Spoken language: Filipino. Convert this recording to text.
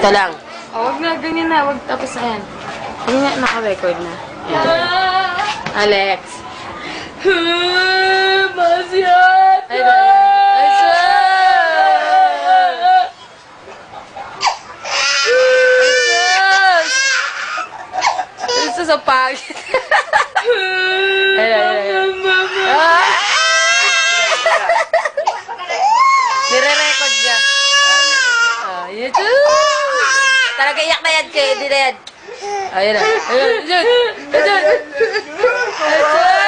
Ito lang. Oh, wag na, ganyan na. Wag tapos na yan. Ganyan nga, naka-record na. Yan. Alex. Masyado! Ito sa pagit. Nire-record niya. Ito. Talaga iyak na yan, kaya hindi na yan. Ayun na. Ayun. Ayun. Ayun.